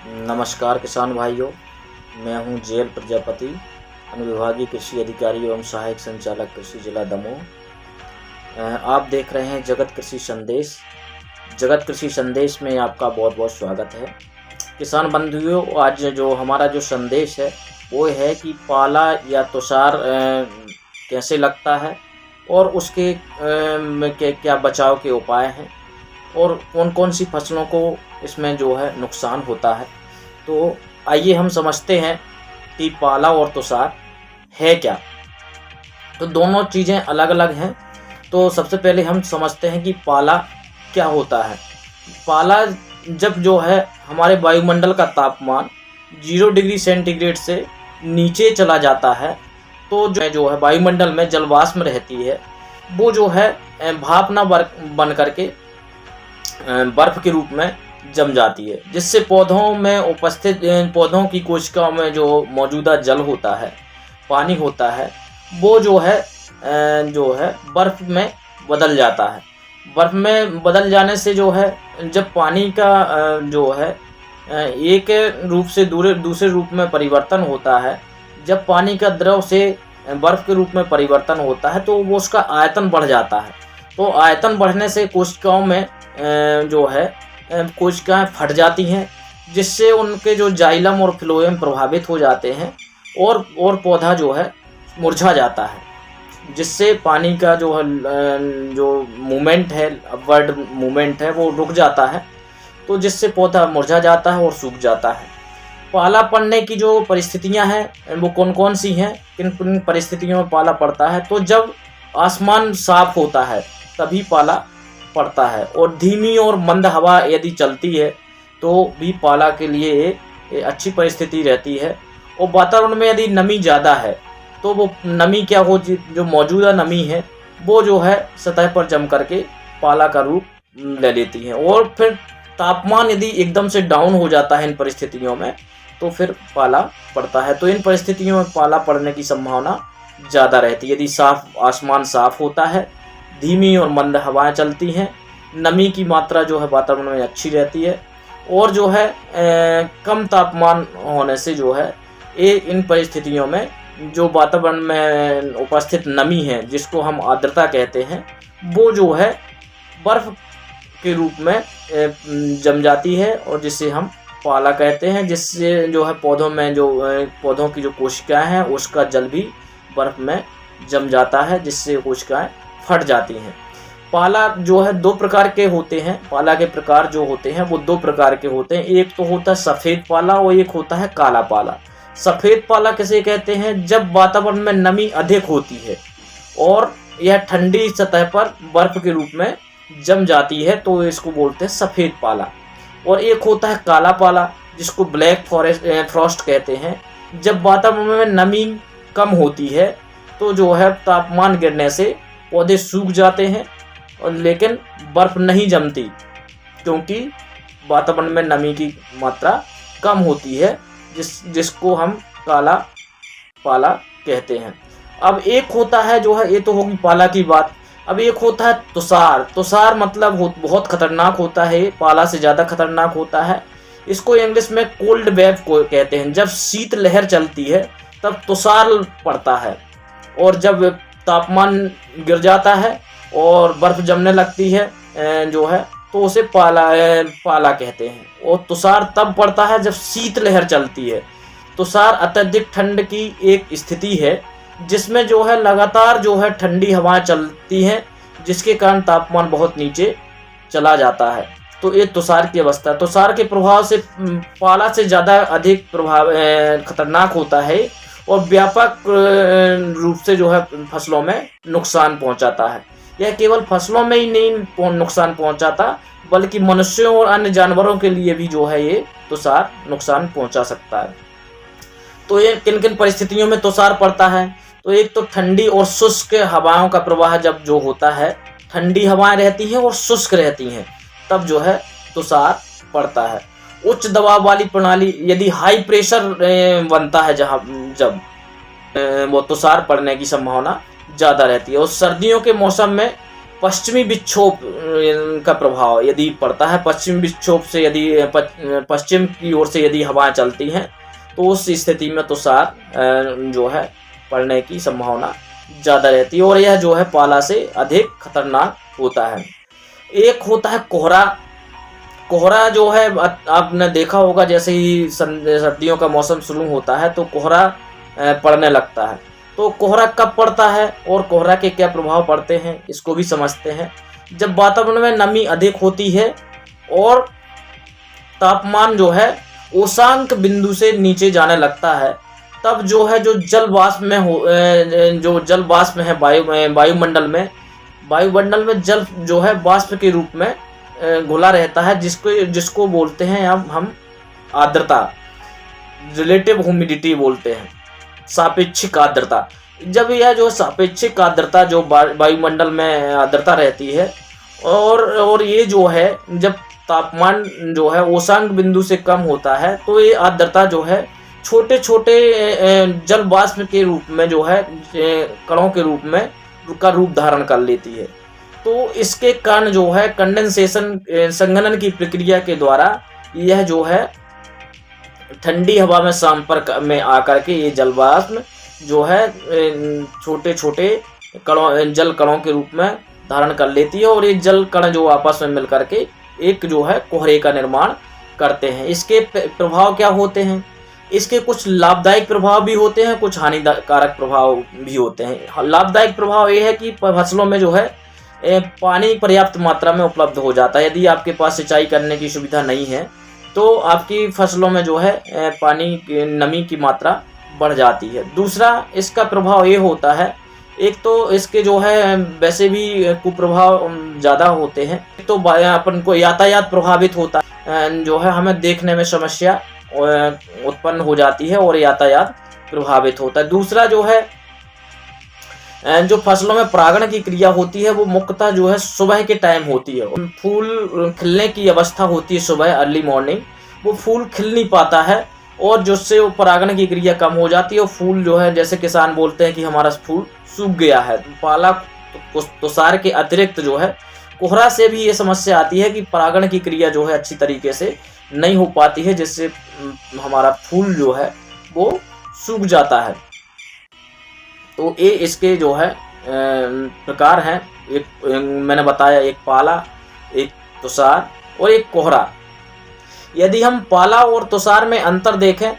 नमस्कार किसान भाइयों, मैं हूं जेएल प्रजापति, अनुविभागीय कृषि अधिकारी एवं सहायक संचालक कृषि जिला दमोह। आप देख रहे हैं जगत कृषि संदेश। जगत कृषि संदेश में आपका बहुत बहुत स्वागत है। किसान बंधुओं, आज जो हमारा जो संदेश है वो है कि पाला या तुषार कैसे लगता है और उसके क्या बचाव के उपाय हैं और कौन कौन सी फसलों को इसमें जो है नुकसान होता है। तो आइए हम समझते हैं कि पाला और तुषार है क्या। तो दोनों चीज़ें अलग अलग हैं। तो सबसे पहले हम समझते हैं कि पाला क्या होता है। पाला जब जो है हमारे वायुमंडल का तापमान 0 डिग्री सेंटीग्रेड से नीचे चला जाता है, तो जो है वायुमंडल में जलवाष्प रहती है, वो जो है भाप न बन करके बर्फ के रूप में जम जाती है, जिससे पौधों में उपस्थित पौधों की कोशिकाओं में जो मौजूदा जल होता है, पानी होता है, वो जो है बर्फ में बदल जाता है। बर्फ में बदल जाने से जो है जब पानी का जो है एक रूप से दूसरे रूप में परिवर्तन होता है, जब पानी का द्रव से बर्फ के रूप में परिवर्तन होता है तो वो उसका आयतन बढ़ जाता है। तो आयतन बढ़ने से कोशिकाओं में जो है कोशिकाएं फट जाती हैं, जिससे उनके जो जाइलम और फ्लोएम प्रभावित हो जाते हैं और पौधा जो है मुरझा जाता है, जिससे पानी का जो मूवमेंट है, अपवर्ड मूवमेंट है, वो रुक जाता है, तो जिससे पौधा मुरझा जाता है और सूख जाता है। पाला पड़ने की जो परिस्थितियां हैं वो कौन कौन सी हैं, किन परिस्थितियों में पाला पड़ता है। तो जब आसमान साफ होता है तभी पाला पड़ता है, और धीमी और मंद हवा यदि चलती है तो भी पाला के लिए अच्छी परिस्थिति रहती है। और वातावरण में यदि नमी ज़्यादा है तो वो नमी क्या हो, जो मौजूदा नमी है वो जो है सतह पर जम करके पाला का रूप ले लेती है। और फिर तापमान यदि एकदम से डाउन हो जाता है इन परिस्थितियों में तो फिर पाला पड़ता है। तो इन परिस्थितियों में पाला पड़ने की संभावना ज़्यादा रहती है यदि आसमान साफ होता है, धीमी और मंद हवाएं चलती हैं, नमी की मात्रा जो है वातावरण में अच्छी रहती है, और जो है कम तापमान होने से जो है इन परिस्थितियों में जो वातावरण में उपस्थित नमी है, जिसको हम आर्द्रता कहते हैं, वो जो है बर्फ के रूप में जम जाती है और जिसे हम पाला कहते हैं, जिससे जो है पौधों की जो कोशिकाएं हैं उसका जल भी बर्फ में जम जाता है, जिससे कोशिकाएं फट जाती हैं। पाला जो है 2 प्रकार के होते हैं। पाला के प्रकार जो होते हैं वो 2 प्रकार के होते हैं। एक तो होता है सफ़ेद पाला और एक होता है काला पाला। सफ़ेद पाला किसे कहते हैं? जब वातावरण में नमी अधिक होती है और यह ठंडी सतह पर बर्फ के रूप में जम जाती है, तो इसको बोलते हैं सफ़ेद पाला। और एक होता है काला पाला, जिसको ब्लैक फ्रॉस्ट कहते हैं। जब वातावरण में नमी कम होती है तो जो है तापमान गिरने से पौधे सूख जाते हैं, और लेकिन बर्फ नहीं जमती, क्योंकि वातावरण में नमी की मात्रा कम होती है, जिसको हम काला पाला कहते हैं। अब एक होता है जो है, ये तो होगी पाला की बात। अब एक होता है तुषार। तुषार मतलब बहुत खतरनाक होता है, पाला से ज़्यादा खतरनाक होता है। इसको इंग्लिश में कोल्ड वेव को कहते हैं। जब शीत लहर चलती है तब तुषार पड़ता है, और जब तापमान गिर जाता है और बर्फ जमने लगती है जो है, तो उसे पाला कहते हैं। और तुषार तब पड़ता है जब शीत लहर चलती है। तुषार अत्यधिक ठंड की एक स्थिति है, जिसमें जो है लगातार जो है ठंडी हवाएं चलती हैं, जिसके कारण तापमान बहुत नीचे चला जाता है। तो ये तुषार की अवस्था। तुषार के प्रभाव से पाला से ज़्यादा अधिक खतरनाक होता है और व्यापक रूप से जो है फसलों में नुकसान पहुंचाता है। यह केवल फसलों में ही नहीं नुकसान पहुंचाता, बल्कि मनुष्यों और अन्य जानवरों के लिए भी जो है ये तुषार नुकसान पहुंचा सकता है। तो ये किन किन परिस्थितियों में तुषार पड़ता है? तो एक तो ठंडी और शुष्क हवाओं का प्रवाह जब जो होता है, ठंडी हवाएं रहती हैं और शुष्क रहती हैं, तब जो है तुषार पड़ता है। उच्च दबाव वाली प्रणाली, यदि हाई प्रेशर बनता है जब वो तुषार पड़ने की संभावना ज़्यादा रहती है। और सर्दियों के मौसम में पश्चिमी विक्षोभ का प्रभाव यदि पड़ता है, पश्चिमी विक्षोभ से यदि पश्चिम की ओर से यदि हवाएं चलती हैं तो उस स्थिति में तुषार जो है पड़ने की संभावना ज़्यादा रहती है और यह जो है पाला से अधिक खतरनाक होता है। एक होता है कोहरा। कोहरा जो है आपने देखा होगा, जैसे ही सर्दियों का मौसम शुरू होता है तो कोहरा पड़ने लगता है। तो कोहरा कब पड़ता है और कोहरा के क्या प्रभाव पड़ते हैं इसको भी समझते हैं। जब वातावरण में नमी अधिक होती है और तापमान जो है उष्णांक बिंदु से नीचे जाने लगता है, तब जो है जो जल वाष्प में जो जल वाष्प है वायुमंडल में जल जो है वाष्प के रूप में घुला रहता है, जिसको बोलते हैं हम आर्द्रता, रिलेटिव ह्यूमिडिटी बोलते हैं, सापेक्षिक आर्द्रता। जब यह जो सापेक्षिक आर्द्रता जो वायुमंडल में आर्द्रता रहती है और ये जो है जब तापमान जो है उष्णांक बिंदु से कम होता है तो ये आर्द्रता जो है छोटे छोटे जल वाष्प के रूप में जो है कणों के रूप में का रूप धारण कर लेती है। तो इसके कारण जो है कंडेंसेशन, संघनन की प्रक्रिया के द्वारा यह जो है ठंडी हवा में संपर्क में आकर के ये जल वाष्प जो है छोटे छोटे कणों, जल कणों के रूप में धारण कर लेती है और ये जल कण जो आपस में मिल करके एक जो है कोहरे का निर्माण करते हैं। इसके प्रभाव क्या होते हैं? इसके कुछ लाभदायक प्रभाव भी होते हैं, कुछ हानिकारक प्रभाव भी होते हैं। लाभदायक प्रभाव ये है कि फसलों में जो है पानी पर्याप्त मात्रा में उपलब्ध हो जाता है। यदि आपके पास सिंचाई करने की सुविधा नहीं है तो आपकी फसलों में जो है पानी की नमी की मात्रा बढ़ जाती है। दूसरा इसका प्रभाव ये होता है, एक तो इसके जो है वैसे भी कुप्रभाव ज़्यादा होते हैं। एक तो अपन को यातायात प्रभावित होता है, जो है हमें देखने में समस्या उत्पन्न हो जाती है और यातायात प्रभावित होता है। दूसरा जो है जो फसलों में परागण की क्रिया होती है वो मुख्यतः जो है सुबह के टाइम होती है। फूल खिलने की अवस्था होती है सुबह, अर्ली मॉर्निंग, वो फूल खिल नहीं पाता है और जिससे वो परागण की क्रिया कम हो जाती है और फूल जो है जैसे किसान बोलते हैं कि हमारा फूल सूख गया है। पाला तुषार के अतिरिक्त जो है कोहरा से भी ये समस्या आती है कि परागण की क्रिया जो है अच्छी तरीके से नहीं हो पाती है, जिससे हमारा फूल जो है वो सूख जाता है। तो ये इसके जो है प्रकार हैं। एक मैंने बताया, एक पाला, एक तुषार और एक कोहरा। यदि हम पाला और तुषार में अंतर देखें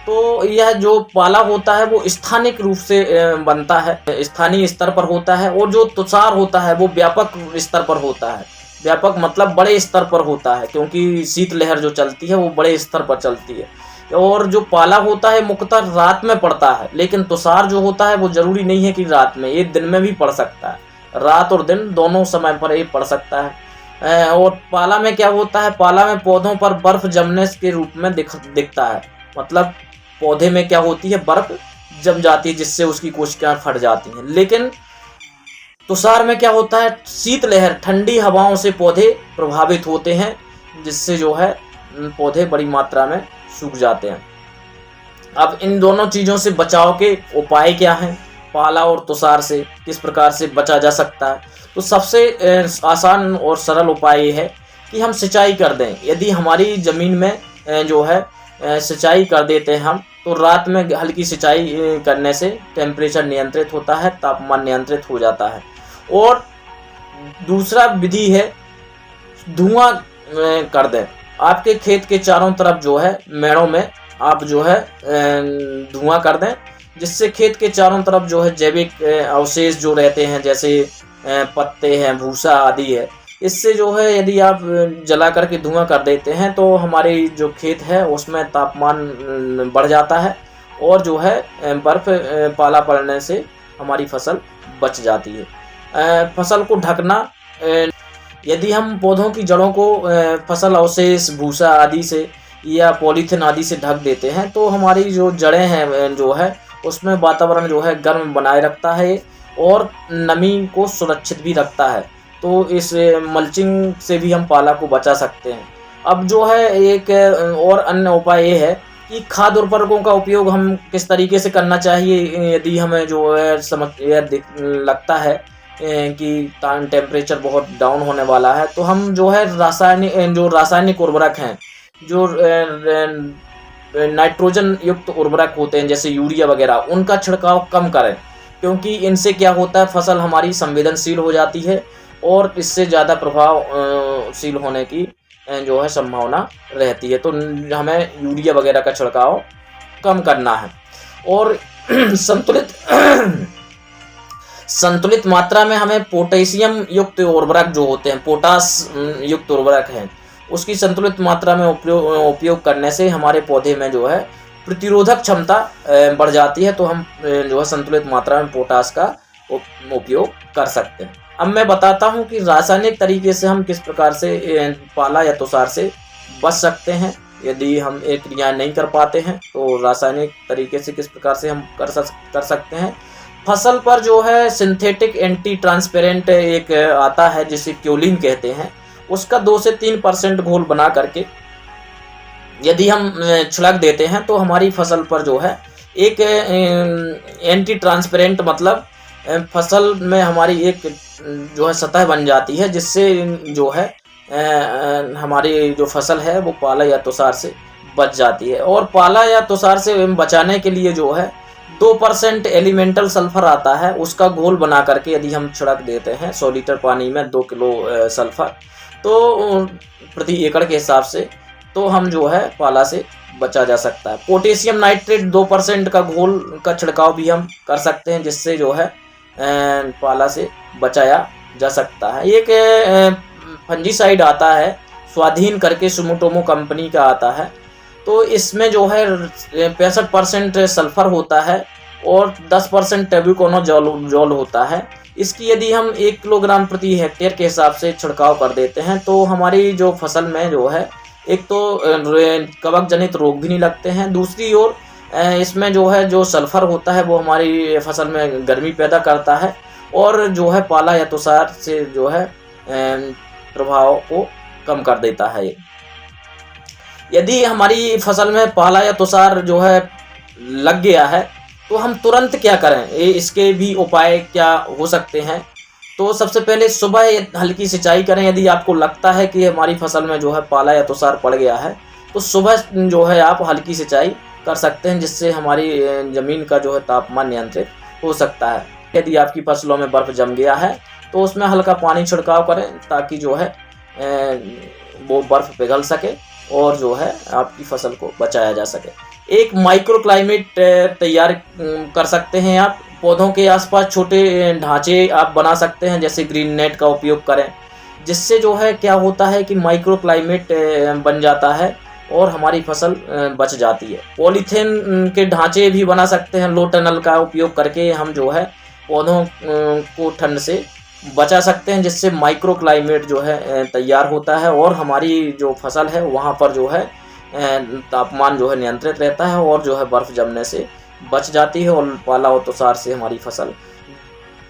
तो यह जो पाला होता है वो स्थानिक रूप से बनता है, स्थानीय स्तर पर होता है, और जो तुषार होता है वो व्यापक स्तर पर होता है। व्यापक मतलब बड़े स्तर पर होता है, क्योंकि शीतलहर जो चलती है वो बड़े स्तर पर चलती है। और जो पाला होता है मुख्यतः रात में पड़ता है, लेकिन तुषार जो होता है वो जरूरी नहीं है कि रात में, ये दिन में भी पड़ सकता है। रात और दिन दोनों समय पर ये पड़ सकता है। और पाला में क्या होता है, पाला में पौधों पर बर्फ जमने के रूप में दिखता है। मतलब पौधे में क्या होती है, बर्फ जम जाती है जिससे उसकी कोशिकाएं फट जाती हैं। लेकिन तुषार में क्या होता है, शीतलहर, ठंडी हवाओं से पौधे प्रभावित होते हैं, जिससे जो है पौधे बड़ी मात्रा में सूख जाते हैं। अब इन दोनों चीज़ों से बचाव के उपाय क्या हैं, पाला और तुषार से किस प्रकार से बचा जा सकता है? तो सबसे आसान और सरल उपाय ये है कि हम सिंचाई कर दें। यदि हमारी ज़मीन में जो है सिंचाई कर देते हैं हम, तो रात में हल्की सिंचाई करने से टेम्परेचर नियंत्रित होता है, तापमान नियंत्रित हो जाता है। और दूसरा विधि है धुआं कर दें। आपके खेत के चारों तरफ जो है मेड़ों में आप जो है धुआं कर दें, जिससे खेत के चारों तरफ जो है जैविक अवशेष जो रहते हैं, जैसे पत्ते हैं, भूसा आदि है, इससे जो है यदि आप जला करके धुआं कर देते हैं तो हमारे जो खेत है उसमें तापमान बढ़ जाता है और जो है बर्फ़ पाला पड़ने से हमारी फसल बच जाती है। फसल को ढकना, यदि हम पौधों की जड़ों को फसल अवशेष, भूसा आदि से या पॉलीथीन आदि से ढक देते हैं तो हमारी जो जड़ें हैं जो है उसमें वातावरण जो है गर्म बनाए रखता है और नमी को सुरक्षित भी रखता है। तो इस मल्चिंग से भी हम पाला को बचा सकते हैं। अब जो है एक और अन्य उपाय ये है कि खाद्य उर्वरकों का उपयोग हम किस तरीके से करना चाहिए। यदि हमें जो है लगता है कि टेम्परेचर बहुत डाउन होने वाला है, तो हम जो है रासायनिक उर्वरक हैं, जो नाइट्रोजन युक्त उर्वरक होते हैं जैसे यूरिया वगैरह, उनका छिड़काव कम करें, क्योंकि इनसे क्या होता है, फसल हमारी संवेदनशील हो जाती है और इससे ज़्यादा प्रभावशील होने की जो है संभावना रहती है। तो हमें यूरिया वगैरह का छिड़काव कम करना है और संतुलित मात्रा में हमें पोटेशियम युक्त उर्वरक जो होते हैं, पोटास युक्त उर्वरक हैं, उसकी संतुलित मात्रा में उपयोग करने से हमारे पौधे में जो है प्रतिरोधक क्षमता बढ़ जाती है। तो हम जो है संतुलित मात्रा में पोटास का उपयोग कर सकते हैं। अब मैं बताता हूं कि रासायनिक तरीके से हम किस प्रकार से पाला या तुषार से बच सकते हैं। यदि हम एक क्रिया नहीं कर पाते हैं तो रासायनिक तरीके से किस प्रकार से हम कर सकते हैं। फसल पर जो है सिंथेटिक एंटी ट्रांसपेरेंट एक आता है जिसे क्योलिन कहते हैं, उसका 2 से 3% घोल बना करके यदि हम छिड़क देते हैं तो हमारी फसल पर जो है एक एंटी ट्रांसपेरेंट मतलब फसल में हमारी एक जो है सतह बन जाती है, जिससे जो है हमारी जो फसल है वो पाला या तुषार से बच जाती है। और पाला या तुषार से बचाने के लिए जो है 2% एलिमेंटल सल्फर आता है, उसका घोल बना करके यदि हम छिड़क देते हैं 100 लीटर पानी में 2 किलो सल्फर, तो प्रति एकड़ के हिसाब से, तो हम जो है पाला से बचा जा सकता है। पोटेशियम नाइट्रेट 2% का घोल का छिड़काव भी हम कर सकते हैं, जिससे जो है पाला से बचाया जा सकता है। एक फंजीसाइड आता है स्वाधीन करके, सुमोटोमो कंपनी का आता है, तो इसमें जो है 65% सल्फर होता है और 10% टेबुकोनाजोल होता है। इसकी यदि हम 1 किलोग्राम प्रति हेक्टेयर के हिसाब से छिड़काव कर देते हैं तो हमारी जो फसल में जो है एक तो कवक जनित रोग भी नहीं लगते हैं, दूसरी ओर इसमें जो है जो सल्फर होता है वो हमारी फसल में गर्मी पैदा करता है और जो है पाला या तुषार से जो है प्रभाव को कम कर देता है। यदि हमारी फसल में पाला या तुषार जो है लग गया है तो हम तुरंत क्या करें, इसके भी उपाय क्या हो सकते हैं। तो सबसे पहले सुबह हल्की सिंचाई करें। यदि आपको लगता है कि हमारी फसल में जो है पाला या तुषार पड़ गया है तो सुबह जो है आप हल्की सिंचाई कर सकते हैं, जिससे हमारी ज़मीन का जो है तापमान नियंत्रित हो सकता है। यदि आपकी फसलों में बर्फ़ जम गया है तो उसमें हल्का पानी छिड़काव करें ताकि जो है वो बर्फ़ पिघल सके और जो है आपकी फसल को बचाया जा सके। एक माइक्रो क्लाइमेट तैयार कर सकते हैं आप। पौधों के आसपास छोटे ढांचे आप बना सकते हैं, जैसे ग्रीन नेट का उपयोग करें, जिससे जो है क्या होता है कि माइक्रो क्लाइमेट बन जाता है और हमारी फसल बच जाती है। पॉलीथीन के ढांचे भी बना सकते हैं, लो टनल का उपयोग करके हम जो है पौधों को ठंड से बचा सकते हैं, जिससे माइक्रो क्लाइमेट जो है तैयार होता है और हमारी जो फसल है वहाँ पर जो है तापमान जो है नियंत्रित रहता है और जो है बर्फ़ जमने से बच जाती है और पाला और तुषार से हमारी फसल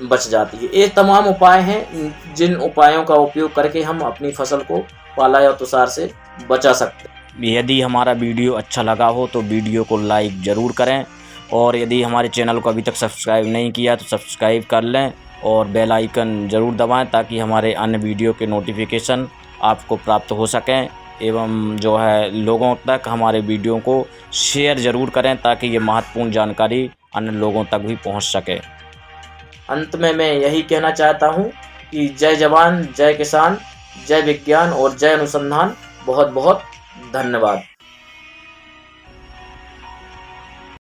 बच जाती है। ये तमाम उपाय हैं जिन उपायों का उपयोग करके हम अपनी फसल को पाला या तुषार से बचा सकते हैं। यदि हमारा वीडियो अच्छा लगा हो तो वीडियो को लाइक ज़रूर करें और यदि हमारे चैनल को अभी तक सब्सक्राइब नहीं किया तो सब्सक्राइब कर लें और बेल आइकन ज़रूर दबाएं ताकि हमारे अन्य वीडियो के नोटिफिकेशन आपको प्राप्त हो सकें। एवं जो है लोगों तक हमारे वीडियो को शेयर ज़रूर करें ताकि ये महत्वपूर्ण जानकारी अन्य लोगों तक भी पहुंच सके। अंत में मैं यही कहना चाहता हूं कि जय जवान, जय किसान, जय विज्ञान और जय अनुसंधान। बहुत बहुत धन्यवाद।